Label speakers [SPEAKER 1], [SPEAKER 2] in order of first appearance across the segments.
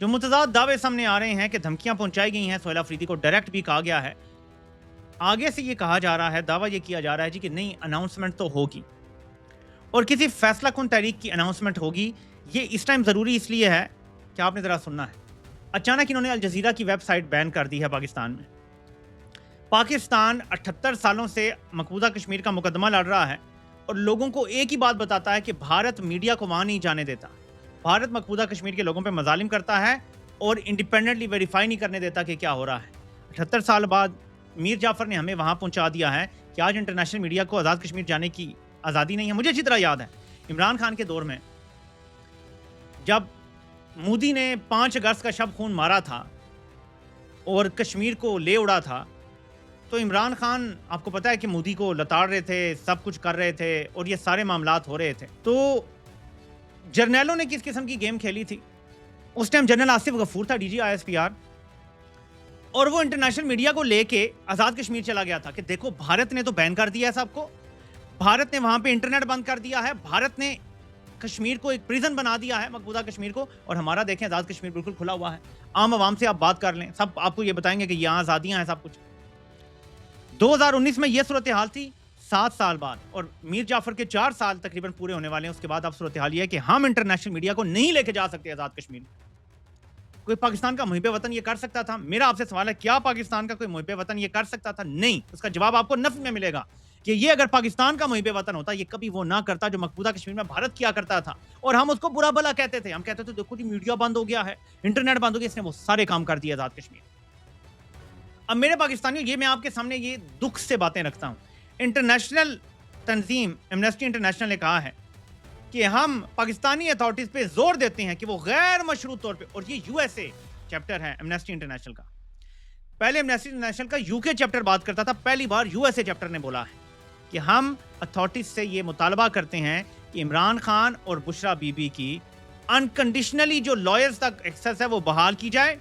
[SPEAKER 1] جو متضاد دعوے سامنے آ رہے ہیں کہ دھمکیاں پہنچائی گئی ہیں، سہیل آفریدی کو ڈائریکٹ بھی کہا گیا ہے، آگے سے یہ کہا جا رہا ہے، دعویٰ یہ کیا جا رہا ہے جی کہ نہیں، اناؤنسمنٹ تو ہوگی اور کسی فیصلہ کن تحریک کی اناؤنسمنٹ ہوگی. یہ اس ٹائم ضروری اس لیے ہے کہ آپ نے ذرا سننا ہے. اچانک انہوں نے الجزیرہ کی ویب سائٹ بین کر دی ہے پاکستان میں. پاکستان 78 سالوں سے مقبوضہ کشمیر کا مقدمہ لڑ رہا ہے اور لوگوں کو ایک ہی بات بتاتا ہے کہ بھارت میڈیا کو وہاں نہیں جانے دیتا. بھارت مقبوضہ کشمیر کے لوگوں پہ مظالم کرتا ہے اور انڈیپینڈنٹلی ویریفائی نہیں کرنے دیتا کہ کیا ہو رہا ہے. 78 سال بعد میر جعفر نے ہمیں وہاں پہنچا دیا ہے کہ آج انٹرنیشنل میڈیا کو آزاد کشمیر جانے کی آزادی نہیں ہے. مجھے اچھی طرح یاد ہے عمران خان کے دور میں جب مودی نے 5 اگست کا شب خون مارا تھا اور کشمیر کو لے اڑا تھا، تو عمران خان آپ کو پتا ہے کہ مودی کو لتاڑ رہے تھے، سب کچھ کر رہے تھے اور یہ سارے معاملات ہو رہے تھے. تو جرنیلوں نے کس قسم کی گیم کھیلی تھی؟ اس ٹائم جنرل آصف غفور تھا D G I S P R, اور وہ انٹرنیشنل میڈیا کو لے کے آزاد کشمیر چلا گیا تھا کہ دیکھو بھارت نے تو بین کر دیا ہے سب کو، بھارت نے وہاں پہ انٹرنیٹ بند کر دیا ہے، بھارت نے کشمیر کو ایک پریزن بنا دیا ہے مقبوضہ کشمیر کو، اور ہمارا دیکھیں آزاد کشمیر بالکل کھلا ہوا ہے. عام عوام سے آپ بات کر لیں، سب آپ کو یہ بتائیں گے کہ یہاں آزادیاں ہیں سب کچھ. 2019 میں یہ صورتحال تھی. 7 سال بعد اور میر جعفر کے 4 سال تقریباً پورے ہونے والے ہیں، اس کے بعد اب صورتحال یہ ہے کہ ہم انٹرنیشنل میڈیا کو نہیں لے کے جا سکتے آزاد کشمیر. کوئی پاکستان کا محب وطن یہ کر سکتا تھا؟ میرا آپ سے سوال ہے، کیا پاکستان کا کوئی محب وطن یہ کر سکتا تھا؟ نہیں. اس کا جواب آپ کو نفی میں ملے گا کہ یہ اگر پاکستان کا محب وطن ہوتا، یہ کبھی وہ نہ کرتا جو مقبوضہ کشمیر میں بھارت کیا کرتا تھا. اور ہم اس کو برا بھلا کہتے تھے، ہم کہتے تھے دیکھو جی میڈیا بند ہو گیا ہے، انٹرنیٹ بند ہو گیا، اس نے وہ سارے کام کر دیے آزاد کشمیر. اب میرے پاکستانیوں، یہ میں آپ کے سامنے یہ دکھ سے باتیں رکھتا ہوں. انٹرنیشنل تنظیم ایمنسٹی انٹرنیشنل نے کہا ہے کہ ہم پاکستانی اتھارٹیز پہ زور دیتے ہیں کہ وہ غیر مشروط طور پہ، اور یہ یو ایس اے چیپٹر ہے ایمنسٹی انٹرنیشنل کا. پہلے ایمنسٹی انٹرنیشنل کا یو کے چیپٹر بات کرتا تھا، پہلی بار یو ایس اے چیپٹر نے بولا ہے کہ ہم اتھارٹیز سے یہ مطالبہ کرتے ہیں کہ عمران خان اور بشرا بی بی کی انکنڈیشنلی جو لائرز تک ایکسیس ہے وہ بحال کی جائے،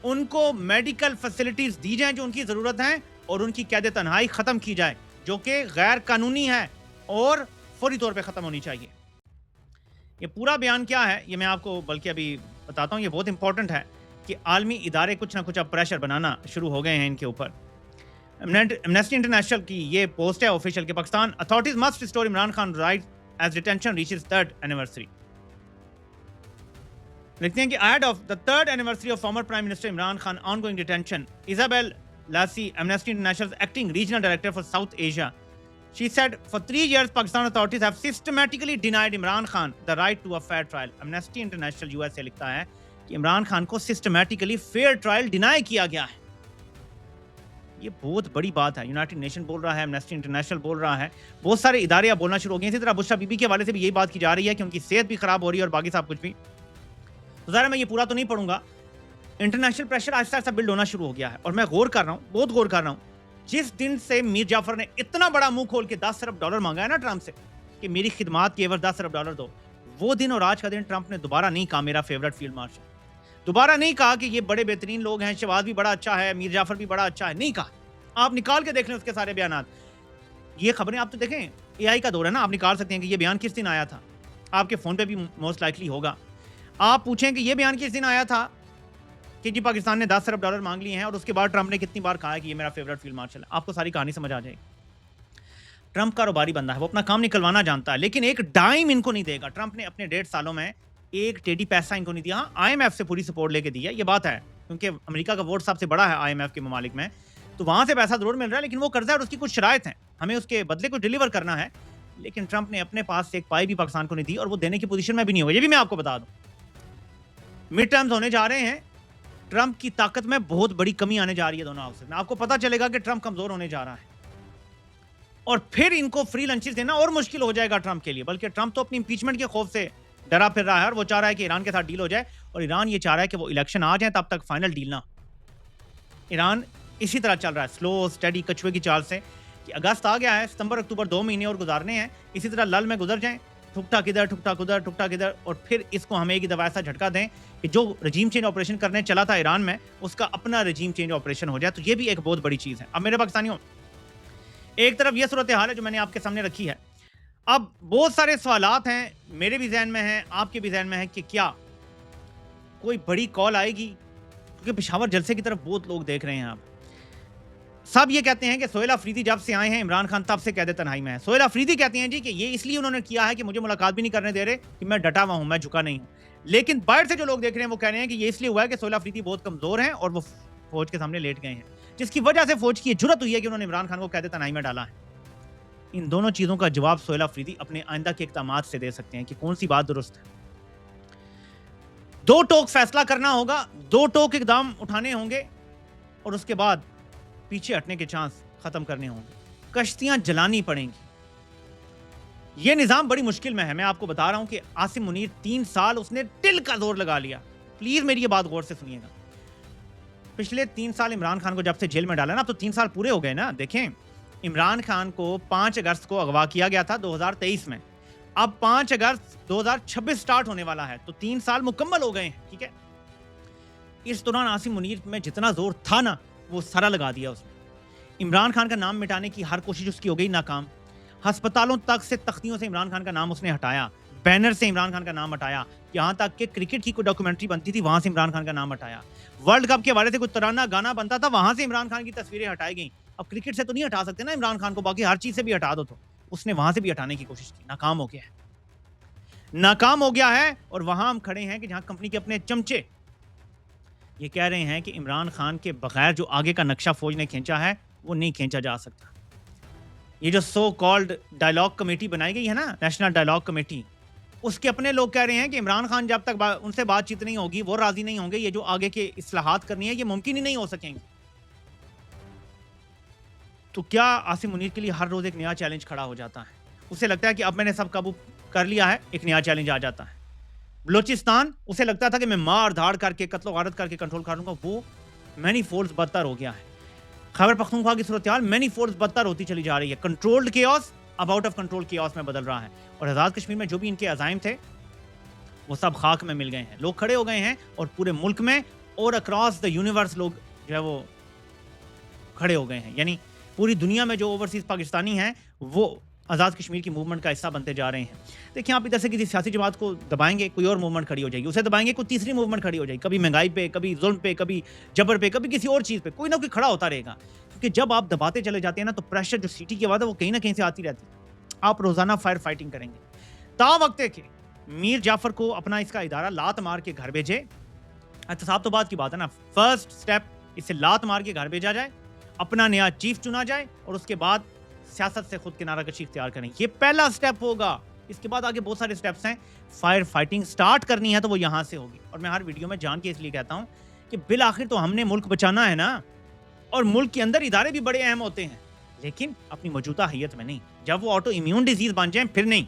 [SPEAKER 1] ان کو میڈیکل فیسلٹیز دی جائیں جو ان کی ضرورت ہیں، اور ان کی قید تنہائی ختم کی جائے جو کہ غیر قانونی ہے اور فوری طور پہ ختم ہونی چاہیے. یہ پورا بیان کیا ہے یہ میں آپ کو بلکہ ابھی بتاتا ہوں. یہ بہت امپورٹنٹ ہے کہ عالمی ادارے کچھ نہ کچھ اب پریشر بنانا شروع ہو گئے ہیں ان کے اوپر. ایمنسٹی انٹرنیشنل کی یہ پوسٹ ہے آفیشیل کہ Pakistan authorities must restore Imran Khan right as detention reaches 3rd anniversary. لکھتے ہیں کہ ahead of the 3rd anniversary of former Prime Minister Imran Khan ongoing detention, Isabel Lassi, Amnesty International's acting regional director for South Asia, she said for 3 years Pakistan authorities have systematically denied Imran Khan the right to a fair trial. Amnesty International USA لکھتا ہے کہ عمران خان کو systematically fair trial deny کیا گیا ہے. یہ بہت بڑی بات ہے. یونائٹڈ نیشن بول رہا ہے، ایمنسٹی انٹرنیشنل بول رہا ہے، بہت سارے ادارے اب بولنا شروع ہو گئے ہیں. اسی طرح بشرا بی بی کے حوالے سے بھی یہی بات کی جا رہی ہے کہ ان کی صحت بھی خراب ہو رہی ہے اور باقی سب کچھ بھی. ظاہر میں یہ پورا تو نہیں پڑھوں گا. انٹرنیشنل پریشر آہستہ آہستہ بلڈ ہونا شروع ہو گیا ہے اور میں غور کر رہا ہوں، بہت غور کر رہا ہوں. جس دن سے میر جعفر نے اتنا بڑا منہ کھول کے $10 ارب مانگا ہے نا ٹرمپ سے کہ میری خدمات کے ایور $10 ارب دو، وہ دن اور آج کا دن ٹرمپ نے دوبارہ نہیں کہا میرا فیورٹ فیلڈ مارشل، دوبارہ نہیں کہا کہ یہ بڑے بہترین لوگ ہیں، شہباز بھی بڑا اچھا ہے، میر جعفر بھی بڑا اچھا ہے. نہیں کہا. آپ نکال کے دیکھ لیں اس کے سارے بیانات. یہ خبریں آپ تو دیکھیں، اے آئی کا دور ہے نا، آپ نکال سکتے ہیں کہ یہ بیان کس دن آیا تھا. آپ کے فون پہ بھی موسٹ لائکلی ہوگا. آپ پوچھیں کہ یہ بیان کس دن آیا تھا کہ جی پاکستان نے $10 ارب مانگ لیے ہیں، اور اس کے بعد ٹرمپ نے کتنی بار کہا ہے کہ یہ میرا فیورٹ فیلڈ مارشل ہے. آپ کو ساری کہانی سمجھ آ جائے گی. ٹرمپ کاروباری بندہ ہے، وہ اپنا کام نکلوانا جانتا ہے، لیکن ایک ڈائم ان کو نہیں دے گا. ٹرمپ نے اپنے 1.5 سالوں میں ایک ٹیڈی پیسہ ان کو نہیں دیا. ہاں آئی ایم ایف سے پوری سپورٹ لے کے دی ہے، یہ بات ہے، کیونکہ امریکہ کا ووٹ سب سے بڑا ہے آئی ایم ایف کے ممالک میں، تو وہاں سے پیسہ ضرور مل رہا ہے، لیکن وہ قرضہ ہے اور اس کی کچھ شرائط ہیں، ہمیں اس کے بدلے کو ڈیلیور کرنا ہے. لیکن ٹرمپ نے اپنے پاس سے ایک پائی بھی پاکستان کو نہیں دی، اور وہ دینے کی پوزیشن میں بھی نہیں ہوگا. یہ بھی میں آپ کو بتا دوں. مڈ ٹرمز ہونے جا رہے ہیں، ٹرمپ کی طاقت میں بہت بڑی کمی آنے جا رہی ہے دونوں ہاؤسز میں. آپ کو پتا چلے گا کہ ٹرمپ کمزور ہونے جا رہا ہے، اور پھر ان کو فری لنچز دینا اور مشکل ہو جائے گا ٹرمپ کے لیے. بلکہ ٹرمپ تو اپنی امپیچمنٹ کے خوف سے ڈرا پھر رہا ہے، اور وہ چاہ رہا ہے کہ ایران کے ساتھ ڈیل ہو جائے، اور ایران یہ چاہ رہا ہے کہ وہ الیکشن آ جائیں تب تک فائنل ڈیل نہ. ایران اسی طرح چل رہا ہے، سلو اسٹڈی کچھوے کی چال سے، کہ اگست آ گیا ہے، ستمبر اکتوبر 2 مہینے اور گزارنے ہیں، اسی طرح لل میں گزر جائیں، ٹھکٹا کدھر ٹھکٹا کدھر ٹھکٹا کدھر، اور پھر اس کو ہمیں ایک دفعہ ایسا جھٹکا دیں کہ جو رجیم چینج آپریشن کرنے چلا تھا ایران میں، اس کا اپنا رجیم چینج آپریشن ہو جائے. تو یہ بھی ایک بہت بڑی چیز ہے. اب میرے پاکستانیوں، ایک طرف یہ صورتحال ہے جو میں نے آپ کے سامنے رکھی ہے. اب بہت سارے سوالات ہیں، میرے بھی ذہن میں ہیں، آپ کے بھی ذہن میں ہیں کہ کیا کوئی بڑی کال آئے گی، کیونکہ پشاور جلسے کی طرف بہت لوگ دیکھ رہے ہیں. آپ سب یہ کہتے ہیں کہ سہیل آفریدی جب سے آئے ہیں عمران خان تب سے قید تنہائی میں ہے. سہیل آفریدی کہتے ہیں جی کہ یہ اس لیے انہوں نے کیا ہے کہ مجھے ملاقات بھی نہیں کرنے دے رہے، کہ میں ڈٹا ہوا ہوں، میں جھکا نہیں ہوں. لیکن باہر سے جو لوگ دیکھ رہے ہیں وہ کہہ رہے ہیں کہ یہ اس لیے ہوا ہے کہ سہیل آفریدی بہت کمزور ہیں اور وہ فوج کے سامنے لیٹ گئے ہیں، جس کی وجہ سے فوج کی یہ جرت ہوئی ہے کہ انہوں نے عمران خان کو قید تنہائی میں ڈالا ہے. ان دونوں چیزوں کا جواب سہیل آفریدی اپنے آئندہ کے اقدامات سے دے سکتے ہیں کہ کون سی بات درست ہے. 2 ٹوک فیصلہ کرنا ہوگا، 2 ٹوک اقدام اٹھانے ہوں گے اور اس کے بعد پیچھے ہٹنے کے چانس ختم کرنے ہوں گے. کشتیاں جلانی پڑیں گی. یہ نظام بڑی مشکل میں ہے. میں آپ کو بتا رہا ہوں کہ عاصم منیر 3 سال اس نے دل کا زور لگا لیا. پلیز میری یہ بات غور سے سنیے گا. پچھلے 3 سال عمران خان کو جب سے جیل میں ڈالا نا، اب تو 3 سال پورے ہو گئے نا. دیکھیں، عمران خان کو 5 اگست کو اغوا کیا گیا تھا 2023 میں. اب 5 اگست 2026 سٹارٹ ہونے والا ہے، تو 3 سال مکمل ہو گئے ہیں. ٹھیک ہے، اس دوران عاصم منیر میں جتنا زور تھا نا وہ سارا لگا دیا اس نے. عمران خان کا نام مٹانے کی ہر کوشش اس کی ہو گئی ناکام. ہسپتالوں تک سے تختیوں سے عمران خان کا نام اس نے ہٹایا، بینر سے عمران خان کا نام ہٹایا، یہاں تک کہ کرکٹ کی کوئی ڈاکومنٹری بنتی تھی وہاں سے عمران خان کا نام ہٹایا. ورلڈ کپ کے حوالے سے کوئی ترانہ گانا بنتا تھا وہاں سے عمران خان کی تصویریں ہٹائی گئیں. اب کرکٹ سے تو نہیں ہٹا سکتے نا عمران خان کو، باقی ہر چیز سے بھی ہٹا دو. تو اس نے وہاں سے بھی ہٹانے کی کوشش کی، ناکام ہو گیا ہے. ناکام ہو گیا ہے اور وہاں ہم کھڑے ہیں کہ جہاں کمپنی کے اپنے چمچے یہ کہہ رہے ہیں کہ عمران خان کے بغیر جو آگے کا نقشہ فوج نے کھینچا ہے وہ نہیں کھینچا جا سکتا. یہ جو سو کالڈ ڈائلاگ کمیٹی بنائی گئی ہے نا، نیشنل ڈائلاگ کمیٹی، اس کے اپنے لوگ کہہ رہے ہیں کہ عمران خان جب تک ان سے بات چیت نہیں ہوگی، وہ راضی نہیں ہوں گے، یہ جو آگے کے اصلاحات کرنی ہے یہ ممکن ہی نہیں ہو سکیں گے. تو کیا عاصم منیر کے لیے ہر روز ایک نیا چیلنج کھڑا ہو جاتا ہے؟ اسے لگتا ہے کہ اب میں نے سب قابو کر لیا ہے، ایک نیا چیلنج آ جاتا ہے. بلوچستان، اسے لگتا تھا کہ میں مار دھاڑ کر کے قتل و غارت کر کے کنٹرول کر لوں گا، وہ مینی فولڈز بدتر ہو گیا ہے. خیبر پختونخوا کی صورتحال مینی فولڈز بدتر ہوتی چلی جا رہی ہے. کنٹرولڈ کیوس اب آؤٹ آف کنٹرول کیوس میں بدل رہا ہے. اور آزاد کشمیر میں جو بھی ان کے عزائم تھے وہ سب خاک میں مل گئے ہیں. لوگ کھڑے ہو گئے ہیں اور پورے ملک میں اور اکراس دا یونیورس لوگ جو ہے وہ کھڑے ہو گئے ہیں. یعنی پوری دنیا میں جو اوورسیز پاکستانی ہیں وہ آزاد کشمیر کی موومنٹ کا حصہ بنتے جا رہے ہیں. دیکھیں، آپ ادھر سے کسی سیاسی جماعت کو دبائیں گے، کوئی اور موومنٹ کھڑی ہو جائے گی، اسے دبائیں گے، کوئی تیسری موومنٹ کھڑی ہو جائے گی. کبھی مہنگائی پہ، کبھی ظلم پہ، کبھی جبر پہ، کبھی کسی اور چیز پہ، کوئی نہ کوئی کھڑا ہوتا رہے گا. کیونکہ جب آپ دباتے چلے جاتے ہیں نا تو پریشر جو سٹی کی آواز ہے وہ کہیں نہ کہیں سے آتی رہتی ہے. آپ روزانہ فائر فائٹنگ کریں گے. تا وقت ہے کہ میر جعفر کو اپنا اس کا ادارہ لات مار کے گھر بھیجے. احتساب تو بات کی بات ہے نا. فرسٹ سٹیپ، اسے لات مار کے گھر بھیجا جائے، اپنا نیا چیف چنا جائے اور اس کے بعد سیاست سے خود کنارہ کشی اختیار کریں. یہ پہلا سٹیپ ہوگا. اس کے بعد آگے بہت سارے سٹیپس ہیں. فائر فائٹنگ سٹارٹ کرنی ہے تو وہ یہاں سے ہوگی. اور میں ہر ویڈیو میں جان کے اس لیے کہتا ہوں کہ بالآخر تو ہم نے ملک بچانا ہے نا. اور ملک کے اندر ادارے بھی بڑے اہم ہوتے ہیں، لیکن اپنی موجودہ حیت میں نہیں. جب وہ آٹو امیون ڈیزیز بن جائیں پھر نہیں.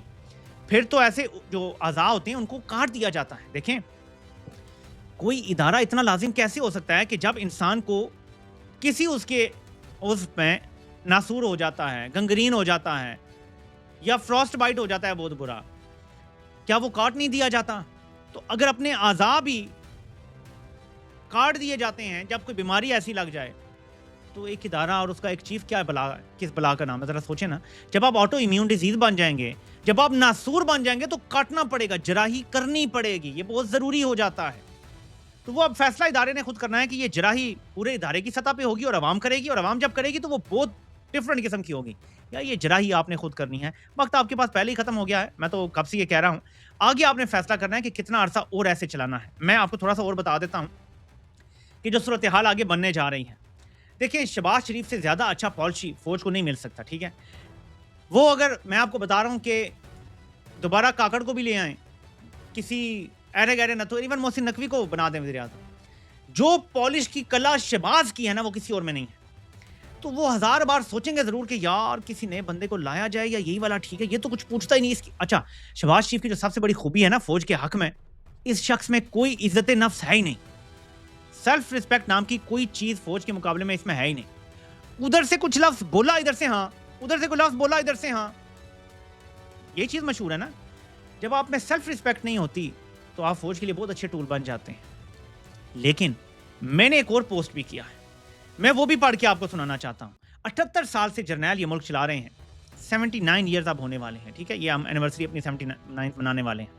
[SPEAKER 1] پھر تو ایسے جو اعضاء ہوتے ہیں ان کو کاٹ دیا جاتا ہے. دیکھیں، کوئی ادارہ اتنا لازم کیسے ہو سکتا ہے کہ جب انسان کو کسی اس کے عضو میں ناسور ہو جاتا ہے، گنگرین ہو جاتا ہے یا فراسٹ بائٹ ہو جاتا ہے بہت برا، کیا وہ کاٹ نہیں دیا جاتا؟ تو اگر اپنے اعضاء بھی کاٹ دیے جاتے ہیں جب کوئی بیماری ایسی لگ جائے تو ایک ادارہ اور اس کا ایک چیف کیا بلا، کس بلا کا نام ہے؟ ذرا سوچیں نا. جب آپ آٹو امیون ڈیزیز بن جائیں گے، جب آپ ناسور بن جائیں گے تو کاٹنا پڑے گا، جراحی کرنی پڑے گی. یہ بہت ضروری ہو جاتا ہے. تو وہ اب فیصلہ ادارے نے خود کرنا ہے کہ یہ جراحی پورے ادارے کی سطح پہ ہوگی اور عوام کرے گی، اور عوام جب کرے گی تو وہ بہت ڈفرنٹ قسم کی ہوگی، یا یہ جراحی آپ نے خود کرنی ہے. وقت آپ کے پاس پہلے ہی ختم ہو گیا ہے. میں تو کب سے یہ کہہ رہا ہوں. آگے آپ نے فیصلہ کرنا ہے کہ کتنا عرصہ اور ایسے چلانا ہے. میں آپ کو تھوڑا سا اور بتا دیتا ہوں کہ جو صورتحال آگے بننے جا رہی ہے. دیکھیں، شہباز شریف سے زیادہ اچھا پالیسی فوج کو نہیں مل سکتا. ٹھیک ہے، وہ اگر میں آپ کو بتا رہا ہوں کہ دوبارہ کاکڑ کو بھی لے آئیں، کسی ایرے گیرے نہ تو ایون محسن نقوی کو بنا دیں وزیر اعظم، جو پالش کی کلا شہباز کی ہے نا وہ کسی اور میں نہیں ہے. تو وہ 1000 بار سوچیں گے ضرور کہ یار کسی نئے بندے کو لایا جائے یا یہی والا ٹھیک ہے، یہ تو کچھ پوچھتا ہی نہیں اس کی. اچھا، شہباز شریف کی جو سب سے بڑی خوبی ہے نا فوج کے حق میں، اس شخص میں کوئی عزت نفس ہے ہی نہیں. سیلف ریسپیکٹ نام کی کوئی چیز فوج کے مقابلے میں اس میں ہے ہی نہیں. ادھر سے کچھ لفظ بولا ادھر سے ہاں، ادھر سے کوئی لفظ بولا ادھر سے ہاں. یہ چیز مشہور ہے نا. جب آپ میں سیلف ریسپیکٹ نہیں ہوتی تو آپ فوج کے لیے بہت اچھے ٹول بن جاتے ہیں. لیکن میں نے ایک اور پوسٹ بھی کیا ہے، میں وہ بھی پڑھ کے آپ کو سنانا چاہتا ہوں. 78 سال سے جرنیل یہ ملک چلا رہے ہیں. 79 ایئرز اب ہونے والے ہیں. ٹھیک ہے، یہ ہم اینیورسری اپنی 79 منانے والے ہیں.